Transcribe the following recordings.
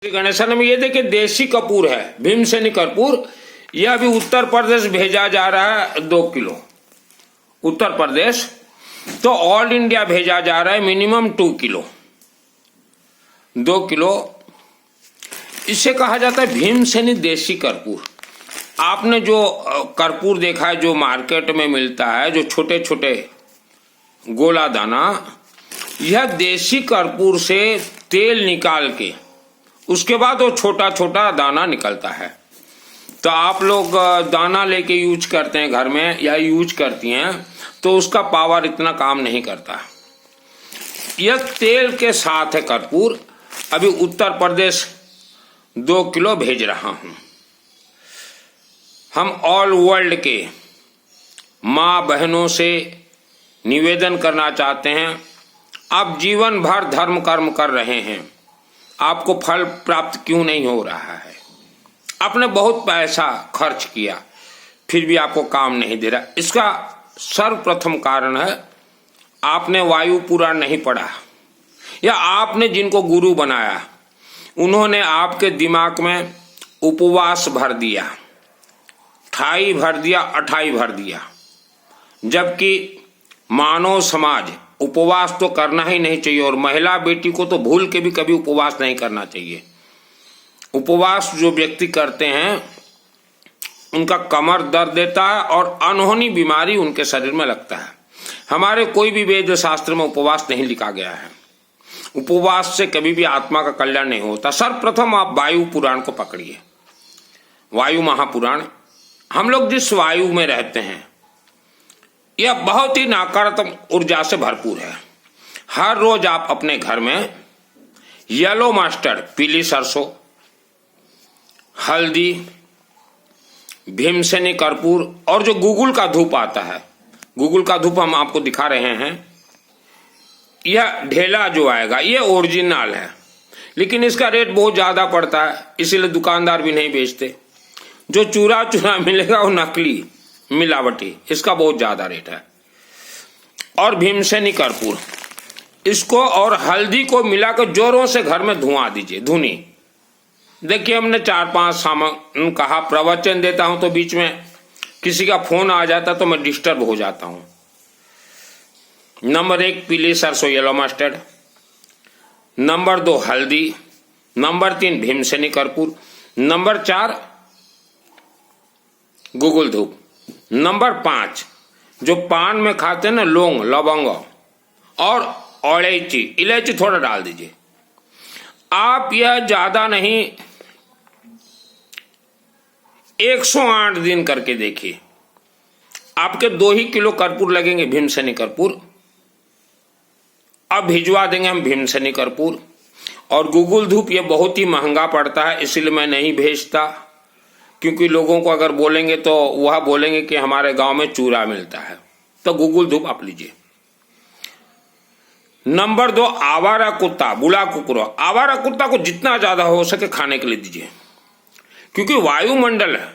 श्री गणेशन में ये देखिए देसी कपूर है, भीमसेनी कपूर। यह अभी उत्तर प्रदेश भेजा जा रहा है 2 किलो उत्तर प्रदेश। तो ऑल इंडिया भेजा जा रहा है मिनिमम 2 किलो 2 किलो। इसे कहा जाता है भीमसेनी देसी कर्पूर। आपने जो कर्पूर देखा है जो मार्केट में मिलता है, जो छोटे छोटे गोला दाना, यह देसी कर्पूर से तेल निकाल के उसके बाद वो छोटा छोटा दाना निकलता है। तो आप लोग दाना लेके यूज करते हैं घर में या यूज करती हैं, तो उसका पावर इतना काम नहीं करता। यह तेल के साथ है कर्पूर। अभी उत्तर प्रदेश 2 किलो भेज रहा हूं। हम ऑल वर्ल्ड के मां बहनों से निवेदन करना चाहते हैं, आप जीवन भर धर्म कर्म कर रहे हैं, आपको फल प्राप्त क्यों नहीं हो रहा है? आपने बहुत पैसा खर्च किया फिर भी आपको काम नहीं दे रहा। इसका सर्वप्रथम कारण है आपने वायु पुराण नहीं पढ़ा, या आपने जिनको गुरु बनाया उन्होंने आपके दिमाग में उपवास भर दिया, 28 भर दिया, 28 भर दिया। जबकि मानव समाज उपवास तो करना ही नहीं चाहिए, और महिला बेटी को तो भूल के भी कभी उपवास नहीं करना चाहिए। उपवास जो व्यक्ति करते हैं उनका कमर दर्द देता है और अनहोनी बीमारी उनके शरीर में लगता है। हमारे कोई भी वेद शास्त्र में उपवास नहीं लिखा गया है। उपवास से कभी भी आत्मा का कल्याण नहीं होता। सर्वप्रथम आप वायु पुराण को पकड़िए, वायु महापुराण। हम लोग जिस वायु में रहते हैं यह बहुत ही नकारात्मक ऊर्जा से भरपूर है। हर रोज आप अपने घर में येलो मस्टर्ड, पीली सरसों, हल्दी, भीमसेनी कर्पूर और जो गूगल का धूप आता है, गूगल का धूप हम आपको दिखा रहे हैं। यह ढेला जो आएगा ये ओरिजिनल है, लेकिन इसका रेट बहुत ज्यादा पड़ता है, इसीलिए दुकानदार भी नहीं बेचते। जो चूरा चूरा मिलेगा वो नकली मिलावटी, इसका बहुत ज्यादा रेट है। और भीमसेनी कर्पूर, इसको और हल्दी को मिलाकर जोरों से घर में धुआं दीजिए, धुनी। देखिए हमने 4-5 सामान कहा, प्रवचन देता हूं तो बीच में किसी का फोन आ जाता तो मैं डिस्टर्ब हो जाता हूं। नंबर 1 पीली सरसों येलो मस्टर्ड, नंबर 2 हल्दी, नंबर 3 भीमसेनी कर्पूर, नंबर 4 गूगल धूप, नंबर 5 जो पान में खाते हैं ना, लौंग, लवंग और इलायची, इलायची थोड़ा डाल दीजिए। आप यह ज्यादा नहीं 108 दिन करके देखिए, आपके 2 ही किलो कर्पूर लगेंगे भीमसेनी कर्पूर। अब भिजवा देंगे हम भीमसेनी कर्पूर। और गूगल धूप ये बहुत ही महंगा पड़ता है, इसीलिए मैं नहीं भेजता, क्योंकि लोगों को अगर बोलेंगे तो वह बोलेंगे कि हमारे गांव में चूरा मिलता है। तो गूगल धूप आप लीजिए। नंबर 2 आवारा कुत्ता, बुला कुकुर। आवारा कुत्ता को जितना ज्यादा हो सके खाने के लिए दीजिए, क्योंकि वायुमंडल है,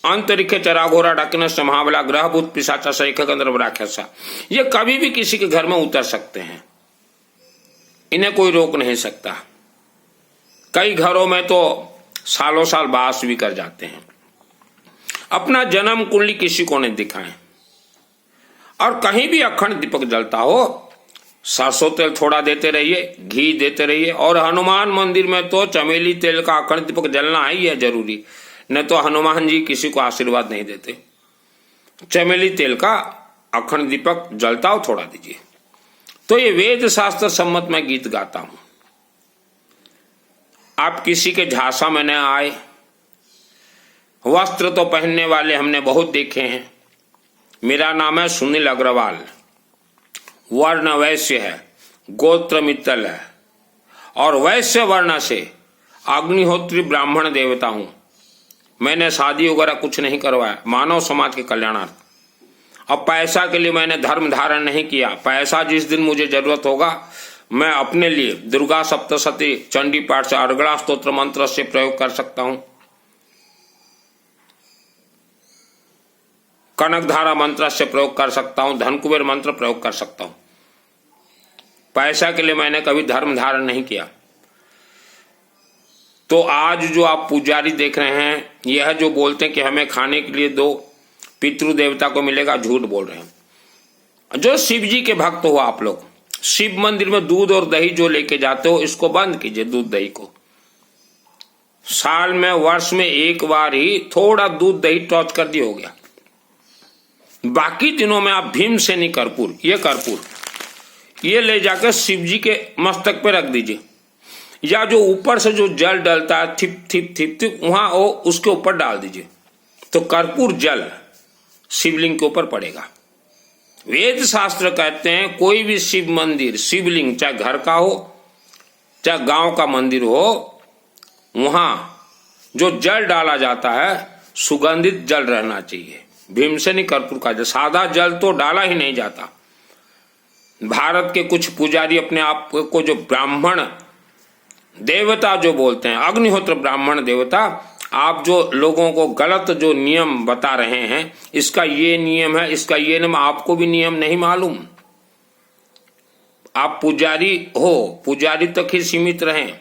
अंतरिक्ष चरा घोरा डाकिनस महाबला ग्रह भूत पिशाचा सैख गंधर्व राक्षसा, ये कभी भी किसी के घर में उतर सकते हैं, इन्हें कोई रोक नहीं सकता। कई घरों में तो सालों साल वास भी कर जाते हैं। अपना जन्म कुंडली किसी को नहीं दिखाएं। और कहीं भी अखंड दीपक जलता हो, सरसों तेल थोड़ा देते रहिए, घी देते रहिए। और हनुमान मंदिर में तो चमेली तेल का अखंड दीपक जलना है, यह जरूरी, नहीं तो हनुमान जी किसी को आशीर्वाद नहीं देते। चमेली तेल का अखंड दीपक जलता हो थोड़ा दीजिए। तो ये वेद शास्त्र सम्मत मैं गीत गाता हूं, आप किसी के झांसा में न आए। वस्त्र तो पहनने वाले हमने बहुत देखे हैं। मेरा नाम है सुनील अग्रवाल, वर्ण वैश्य है, गोत्र मित्तल है, और वैश्य वर्ण से अग्निहोत्री ब्राह्मण देवता हूं। मैंने शादी वगैरह कुछ नहीं करवाया, मानव समाज के कल्याणार्थ। अब पैसा के लिए मैंने धर्म धारण नहीं किया। पैसा जिस दिन मुझे जरूरत होगा मैं अपने लिए दुर्गा सप्तशती, चंडी पाठ से, अर्गड़ा स्तोत्र मंत्र से प्रयोग कर सकता हूं, कनकधारा मंत्र से प्रयोग कर सकता हूं, धनकुबेर मंत्र प्रयोग कर सकता हूं। पैसा के लिए मैंने कभी धर्म धारण नहीं किया। तो आज जो आप पुजारी देख रहे हैं, यह जो बोलते हैं कि हमें खाने के लिए दो, पितृ देवता को मिलेगा, झूठ बोल रहे हैं। जो शिव जी के भक्त हो आप लोग, शिव मंदिर में दूध और दही जो लेके जाते हो, इसको बंद कीजिए। दूध दही को साल में, वर्ष में एक बार ही थोड़ा दूध दही टॉच कर दिया, हो गया। बाकी दिनों में आप भीमसेनी कर्पूर, ये ले जाकर शिव जी के मस्तक पे रख दीजिए, या जो ऊपर से जो जल डलता है थिप थिप थिप थिप, वहां वो उसके ऊपर डाल दीजिए, तो कर्पूर जल शिवलिंग के ऊपर पड़ेगा। वेद शास्त्र कहते हैं कोई भी शिव मंदिर, शिवलिंग, चाहे घर का हो चाहे गांव का मंदिर हो, वहां जो जल डाला जाता है सुगंधित जल रहना चाहिए। भीमसेनी कर्पूर का जल, सादा जल तो डाला ही नहीं जाता। भारत के कुछ पुजारी अपने आप को जो ब्राह्मण देवता जो बोलते हैं, अग्निहोत्र ब्राह्मण देवता, आप जो लोगों को गलत जो नियम बता रहे हैं, इसका ये नियम है, इसका ये नियम, आपको भी नियम नहीं मालूम। आप पुजारी हो, पुजारी तक ही सीमित रहें,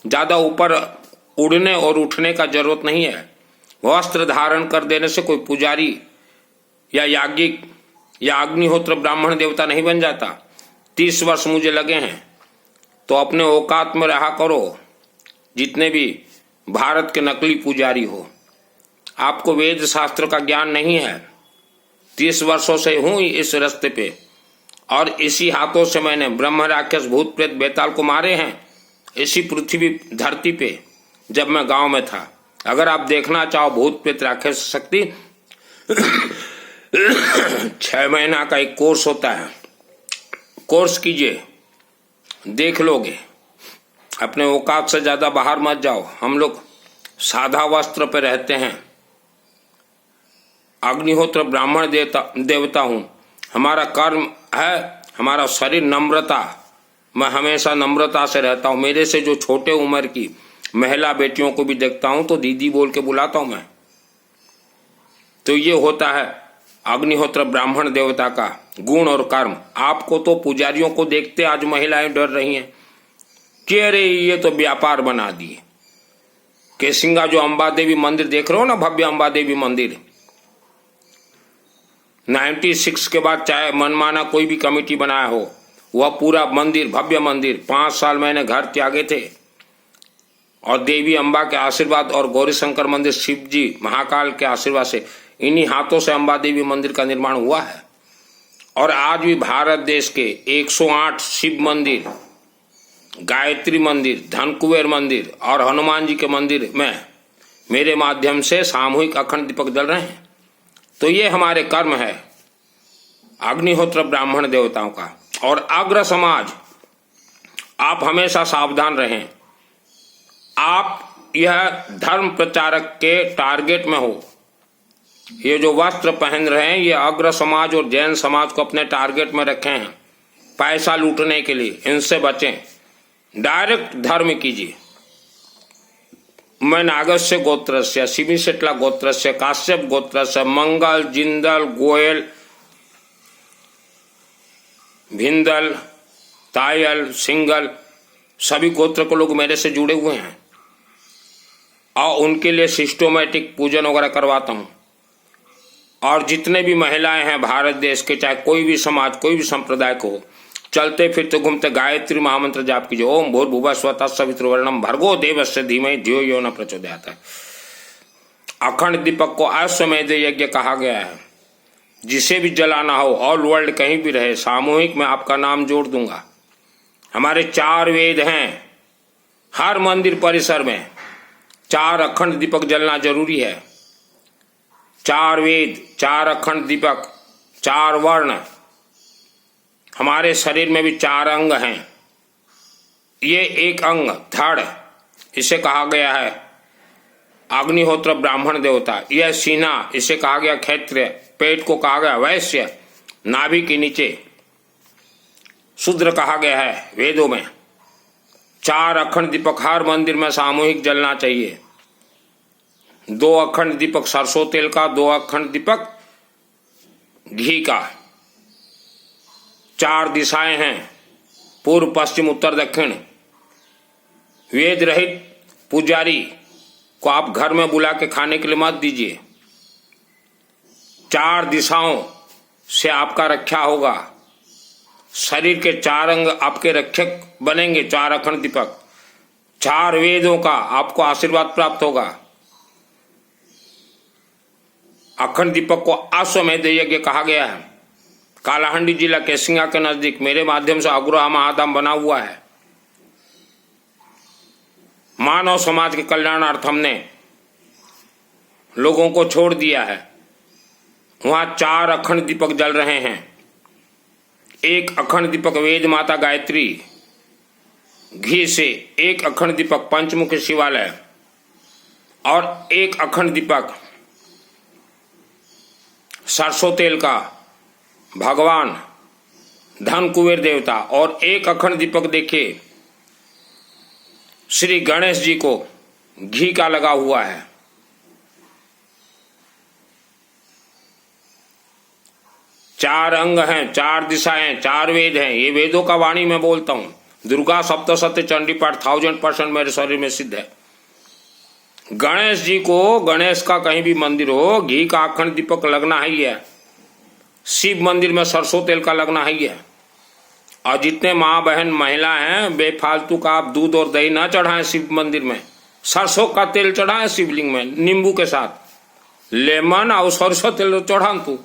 ज्यादा ऊपर उड़ने और उठने का जरूरत नहीं है। वस्त्र धारण कर देने से कोई पुजारी या याज्ञिक या अग्निहोत्र ब्राह्मण देवता नहीं बन जाता। 30 वर्ष मुझे लगे हैं, तो अपने औकात में रहा करो। जितने भी भारत के नकली पुजारी हो, आपको वेद शास्त्र का ज्ञान नहीं है। 30 वर्षों से हूं इस रास्ते पे, और इसी हाथों से मैंने ब्रह्म राक्षस भूत प्रेत बेताल को मारे हैं, इसी पृथ्वी धरती पे, जब मैं गांव में था। अगर आप देखना चाहो भूत प्रेत राक्षस शक्ति 6 महीना का एक कोर्स होता है, कोर्स कीजिए, देख लोगे। अपने औकात से ज्यादा बाहर मत जाओ। हम लोग सादा वस्त्र पे रहते हैं। अग्निहोत्र ब्राह्मण देवता हूं, हमारा कर्म है, हमारा शरीर नम्रता, मैं हमेशा नम्रता से रहता हूं। मेरे से जो छोटे उम्र की महिला बेटियों को भी देखता हूं तो दीदी बोल के बुलाता हूं मैं। तो ये होता है अग्निहोत्र ब्राह्मण देवता का गुण और कर्म। आपको तो पुजारियों को देखते आज महिलाएं डर रही हैं कि अरे ये तो व्यापार बना दिए। केसिंगा जो अंबा देवी मंदिर देख रहे हो ना, भव्य अंबा देवी मंदिर, 96 के बाद चाहे मनमाना कोई भी कमेटी बनाया हो, वह पूरा मंदिर, भव्य मंदिर, 5 साल मैंने घर त्यागे थे, और देवी अंबा के आशीर्वाद और गौरी शंकर मंदिर शिव जी महाकाल के आशीर्वाद से, इन्हीं हाथों से अंबा देवी मंदिर का निर्माण हुआ है। और आज भी भारत देश के 108 शिव मंदिर, गायत्री मंदिर, धनकुबेर मंदिर और हनुमान जी के मंदिर में मेरे माध्यम से सामूहिक अखंड दीपक जल रहे हैं। तो ये हमारे कर्म है अग्निहोत्र ब्राह्मण देवताओं का। और अग्र समाज, आप हमेशा सावधान रहें। आप यह धर्म प्रचारक के टारगेट में हो। ये जो वस्त्र पहन रहे हैं, ये अग्र समाज और जैन समाज को अपने टारगेट में रखे हैं पैसा लूटने के लिए। इनसे बचें, डायरेक्ट धर्म कीजिए। मैं नागस्य गोत्रस्य, शिवी शेटला गोत्रस्य, काश्यप गोत्रस्य, मंगल, जिंदल, गोयल, भिंदल, तायल, सिंगल, सभी गोत्र के लोग मेरे से जुड़े हुए हैं, और उनके लिए सिस्टोमेटिक पूजन वगैरह करवाता हूं। और जितने भी महिलाएं हैं भारत देश के, चाहे कोई भी समाज, कोई भी संप्रदाय को हो, चलते फिरते घूमते गायत्री महामंत्र जाप कीजिए। ओम भूर्भुवः स्वः तत्सवितुर्वरेण्यं भर्गो देवस्य धीमहि धियो यो न प्रचोदयात्। अखंड दीपक को अश्वमेध यज्ञ कहा गया है। जिसे भी जलाना हो, ऑल वर्ल्ड कहीं भी रहे, सामूहिक में आपका नाम जोड़ दूंगा। हमारे 4 वेद हैं, हर मंदिर परिसर में 4 अखंड दीपक जलना जरूरी है। 4 वेद, 4 अखंड दीपक, 4 वर्ण। हमारे शरीर में भी 4 अंग हैं। ये एक अंग धड़, इसे कहा गया है अग्निहोत्र ब्राह्मण देवता। यह सीना, इसे कहा गया क्षेत्रीय। पेट को कहा गया वैश्य। नाभि के नीचे शूद्र कहा गया है वेदों में। 4 अखंड दीपक हर मंदिर में सामूहिक जलना चाहिए। 2 अखंड दीपक सरसों तेल का, 2 अखंड दीपक घी का। 4 दिशाएं हैं, पूर्व, पश्चिम, उत्तर, दक्षिण। वेद रहित पुजारी को आप घर में बुला के खाने के लिए मत दीजिए। 4 दिशाओं से आपका रक्षा होगा। शरीर के 4 अंग आपके रक्षक बनेंगे, 4 अखंड दीपक। 4 वेदों का आपको आशीर्वाद प्राप्त होगा। अखंड दीपक को अश्वमेध यज्ञ कहा गया है। कालाहांडी जिला केसिंगा के नजदीक मेरे माध्यम से अग्रहा महाधाम बना हुआ है। मानव समाज के कल्याणार्थ हमने लोगों को छोड़ दिया है। वहां 4 अखंड दीपक जल रहे हैं। एक अखंड दीपक वेद माता गायत्री घी से, एक अखंड दीपक पंचमुखी शिवालय और एक अखंड दीपक सरसों तेल का भगवान धन कुबेर देवता और एक अखंड दीपक देखिए श्री गणेश जी को घी का लगा हुआ है। चार अंग हैं, 4 दिशाएं, 4 वेद हैं। ये वेदों का वाणी मैं बोलता हूं। दुर्गा सप्तशती चंडी पाठ 1000% मेरे शरीर में सिद्ध है। गणेश जी को, गणेश का कहीं भी मंदिर हो, घी का अखंड दीपक लगना ही है। शिव मंदिर में सरसों तेल का लगना ही है। और जितने माँ बहन महिला हैं, बेफालतू का आप दूध और दही ना चढ़ाएं शिव मंदिर में। सरसों का तेल चढ़ाएं शिवलिंग में नींबू के साथ, लेमन और सरसों तेल चढ़ा। तू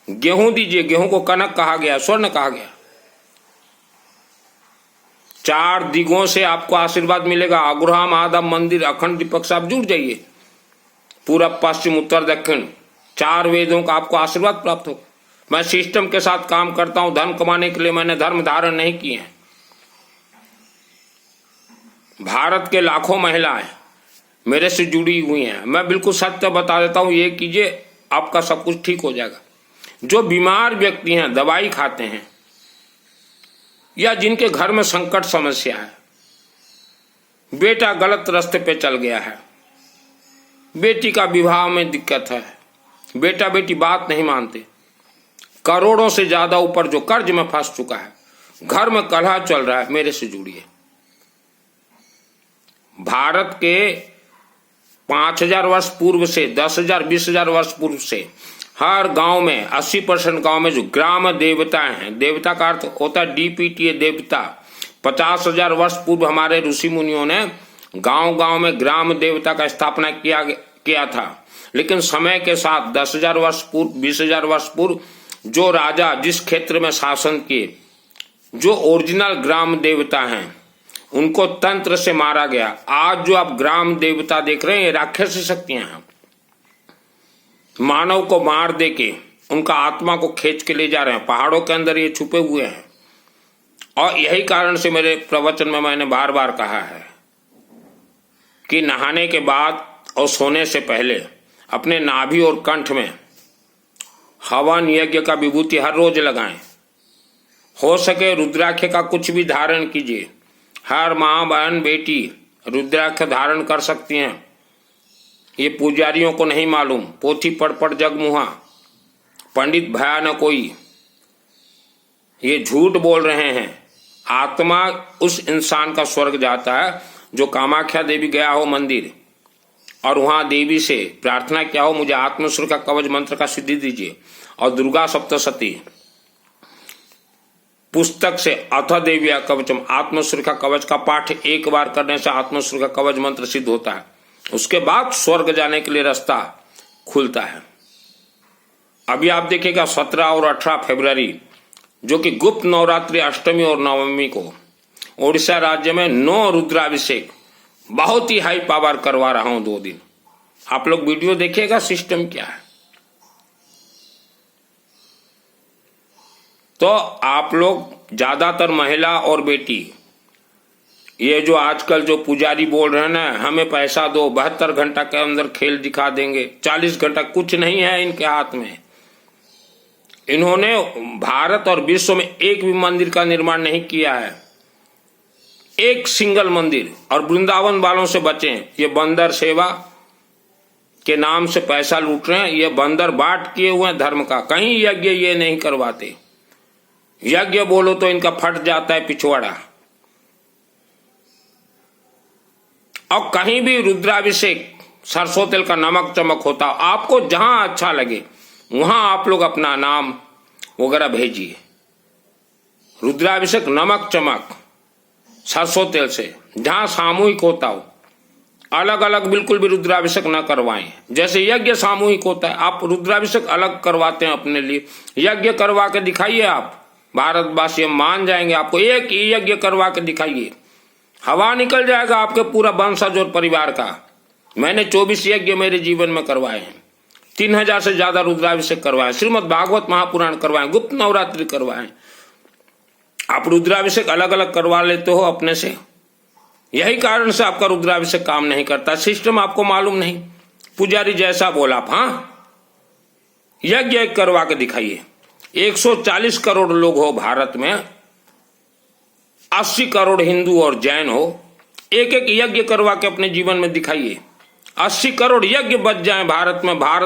गेहूं दीजिए, गेहूं को कनक कहा गया, स्वर्ण कहा गया। 4 दिगों से आपको आशीर्वाद मिलेगा। अग्रहा महाधाम मंदिर अखंड दीपक से आप जुड़ जाइए। पूरब पश्चिम उत्तर दक्षिण 4 वेदों का आपको आशीर्वाद प्राप्त हो। मैं सिस्टम के साथ काम करता हूं। धन कमाने के लिए मैंने धर्म धारण नहीं किए हैं। भारत के लाखों महिलाएं मेरे से जुड़ी हुई हैं। मैं बिल्कुल सत्य बता देता हूं, ये कीजिए, आपका सब कुछ ठीक हो जाएगा। जो बीमार व्यक्ति हैं, दवाई खाते हैं, या जिनके घर में संकट समस्या है, बेटा गलत रास्ते पे चल गया है, बेटी का विवाह में दिक्कत है, बेटा बेटी बात नहीं मानते, करोड़ों से ज्यादा ऊपर जो कर्ज में फंस चुका है, घर में कलह चल रहा है, मेरे से जुड़िए। भारत के 5000 वर्ष पूर्व से 10,000 20,000 वर्ष पूर्व से हर गांव में 80% गांव में जो ग्राम देवताएं हैं, देवता का अर्थ होता है DPTA देवता। 50,000 वर्ष पूर्व हमारे ऋषि मुनियों ने गांव गांव में ग्राम देवता का स्थापना किया था। लेकिन समय के साथ 10,000 वर्ष पूर्व, 20,000 वर्ष पूर्व जो राजा जिस क्षेत्र में शासन किए, जो ओरिजिनल ग्राम देवता हैं, उनको तंत्र से मारा गया। आज जो आप ग्राम देवता देख रहे हैं, ये राक्षसी शक्तियां हैं। मानव को मार देके उनका आत्मा को खींच के ले जा रहे हैं। पहाड़ों के अंदर ये छुपे हुए हैं। और यही कारण से मेरे प्रवचन में मैंने बार बार कहा है कि नहाने के बाद और सोने से पहले अपने नाभि और कंठ में हवन यज्ञ का विभूति हर रोज लगाएं। हो सके रुद्राक्ष का कुछ भी धारण कीजिए। हर माँ बहन बेटी रुद्राक्ष धारण कर सकती हैं। ये पुजारियों को नहीं मालूम। पोथी पढ़ जग मुहा, पंडित भया न कोई, ये झूठ बोल रहे हैं। आत्मा उस इंसान का स्वर्ग जाता है जो कामाख्या देवी गया हो मंदिर और वहां देवी से प्रार्थना किया हो, मुझे आत्मसुर का कवच मंत्र का सिद्धि दीजिए, और दुर्गा सप्तशती पुस्तक से अथ देविया कवचम आत्मसुर का कवच का पाठ एक बार करने से आत्मसुर का कवच मंत्र सिद्ध होता है। उसके बाद स्वर्ग जाने के लिए रास्ता खुलता है। अभी आप देखिएगा 17 और 18 फरवरी जो कि गुप्त नवरात्रि अष्टमी और नवमी को ओडिशा राज्य में 9 रुद्राभिषेक बहुत ही हाई पावर करवा रहा हूं 2 दिन। आप लोग वीडियो देखिएगा सिस्टम क्या है। तो आप लोग ज्यादातर महिला और बेटी, ये जो आजकल जो पुजारी बोल रहे हैं ना, हमें पैसा दो, 72 घंटा के अंदर खेल दिखा देंगे, 40 घंटा, कुछ नहीं है इनके हाथ में। इन्होंने भारत और विश्व में एक भी मंदिर का निर्माण नहीं किया है, एक सिंगल मंदिर। और वृंदावन वालों से बचें। ये बंदर सेवा के नाम से पैसा लूट रहे हैं। ये बंदर बाट किए हुए हैं धर्म का। कहीं यज्ञ ये नहीं करवाते। यज्ञ बोलो तो इनका फट जाता है पिछवाड़ा। और कहीं भी रुद्राभिषेक सरसों तेल का नमक चमक होता, आपको जहां अच्छा लगे वहां आप लोग अपना नाम वगैरह भेजिए। रुद्राभिषेक नमक चमक सरसों तेल से जहां सामूहिक होता हो, अलग अलग बिल्कुल भी रुद्राभिषेक न करवाएं। जैसे यज्ञ सामूहिक होता है, आप रुद्राभिषेक अलग करवाते हैं अपने लिए, यज्ञ करवा के दिखाइए। आप भारतवासी हम मान जाएंगे, आपको एक ही यज्ञ करवा के दिखाइए, हवा निकल जाएगा आपके पूरा वंशज और परिवार का। मैंने 24 यज्ञ मेरे जीवन में करवाए हैं, 3000 से ज्यादा रुद्राभिषेक करवाए, श्रीमद् भागवत महापुराण करवाए, गुप्त नवरात्रि करवाए। आप रुद्राभिषेक अलग अलग करवा लेते हो अपने से, यही कारण से आपका रुद्राभिषेक काम नहीं करता। सिस्टम आपको मालूम नहीं, पुजारी जैसा बोला आप, हाँ यज्ञ करवा के दिखाइए। 140 करोड़ लोग हो भारत में, 80 करोड़ हिंदू और जैन हो, एक एक यज्ञ करवा के अपने जीवन में दिखाइए। 80 करोड़ यज्ञ बच जाए भारत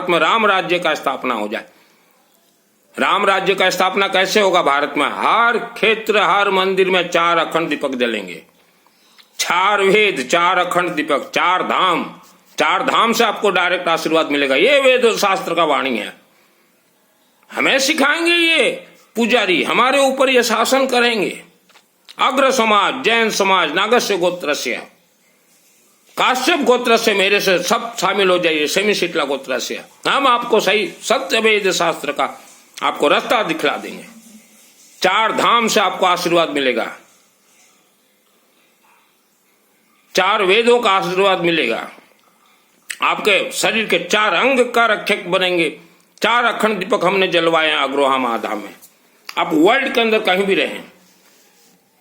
में राम राज्य का स्थापना हो जाए। राम राज्य का स्थापना कैसे होगा भारत में? हर क्षेत्र हर मंदिर में 4 अखंड दीपक जलेंगे, 4 वेद 4 अखंड दीपक, 4 धाम, 4 धाम से आपको डायरेक्ट आशीर्वाद मिलेगा। ये वेद शास्त्र का वाणी है, हमें सिखाएंगे ये पुजारी, हमारे ऊपर ये शासन करेंगे। अग्र समाज, जैन समाज, नागस्य गोत्र से, काश्यप गोत्र से, मेरे से सब शामिल हो जाइए, सेमी शीतला गोत्र से, हम आपको सही सत्य वेद शास्त्र का आपको रास्ता दिखला देंगे। 4 धाम से आपको आशीर्वाद मिलेगा, 4 वेदों का आशीर्वाद मिलेगा, आपके शरीर के 4 अंग का रक्षक बनेंगे। 4 अखंड दीपक हमने जलवाए हैं अग्रोहा महाधाम में। आप वर्ल्ड के अंदर कहीं भी रहें,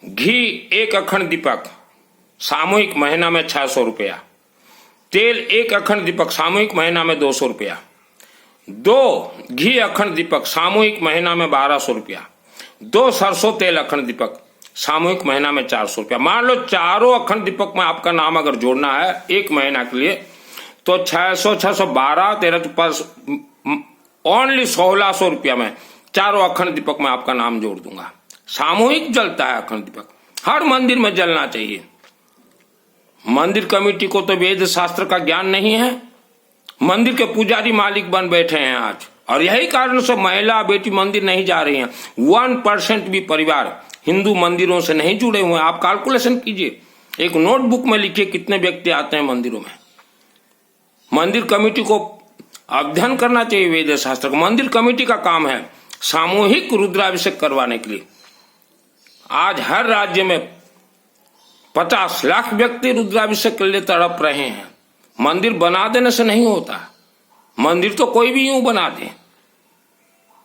घी 1 अखंड दीपक सामूहिक महीना में 600 रुपया, तेल 1 अखंड दीपक सामूहिक महीना में 200 रुपया, 2 घी अखंड दीपक सामूहिक महीना में 1200 रुपया, 2 सरसों तेल अखंड दीपक सामूहिक महीना में 400 रुपया। मान लो 4 अखंड दीपक में आपका नाम अगर जोड़ना है 1 महीना के लिए, तो 600 612 13 ओनली 1600 रुपया में 4 अखंड दीपक में आपका नाम जोड़ दूंगा। सामूहिक जलता है अखंड दीपक, हर मंदिर में जलना चाहिए। मंदिर कमेटी को तो वेद शास्त्र का ज्ञान नहीं है, मंदिर के पुजारी मालिक बन बैठे हैं आज, और यही कारण से महिला बेटी मंदिर नहीं जा रही हैं। 1% भी परिवार हिंदू मंदिरों से नहीं जुड़े हुए हैं। आप कैलकुलेशन कीजिए, एक नोटबुक में लिखिए कितने व्यक्ति आते हैं मंदिरों में। मंदिर कमेटी को अध्ययन करना चाहिए वेद शास्त्र को। मंदिर कमेटी का काम है सामूहिक रुद्राभिषेक करवाने के लिए। आज हर राज्य में 50 लाख व्यक्ति रुद्राभिषेक के लिए तड़प रहे हैं। मंदिर बना देने से नहीं होता, मंदिर तो कोई भी यूं बना दे।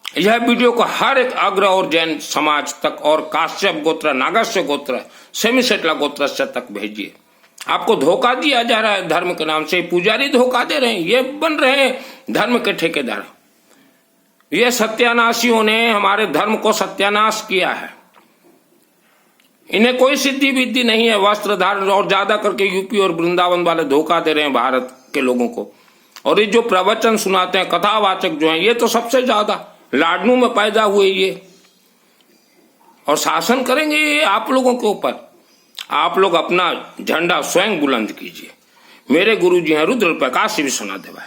यह वीडियो को हर एक अग्र और जैन समाज तक और काश्यप गोत्र, नागस्य गोत्र, सेमी शीतला गोत्र तक भेजिए। आपको धोखा दिया जा रहा है धर्म के नाम से, पुजारी धोखा दे रहे हैं, ये बन रहे हैं धर्म के ठेकेदार। ये सत्यानाशियों ने हमारे धर्म को सत्यानाश किया है। इन्हें कोई सिद्धि विद्धि नहीं है, वस्त्र धारण, और ज्यादा करके यूपी और वृंदावन वाले धोखा दे रहे हैं भारत के लोगों को। और ये जो प्रवचन सुनाते हैं कथावाचक जो हैं, ये तो सबसे ज्यादा लाडनू में पैदा हुए ये, और शासन करेंगे ये आप लोगों के ऊपर। आप लोग अपना झंडा स्वयं बुलंद कीजिए। मेरे गुरु जी हैं रुद्र प्रकाश विश्वनाथ देवा।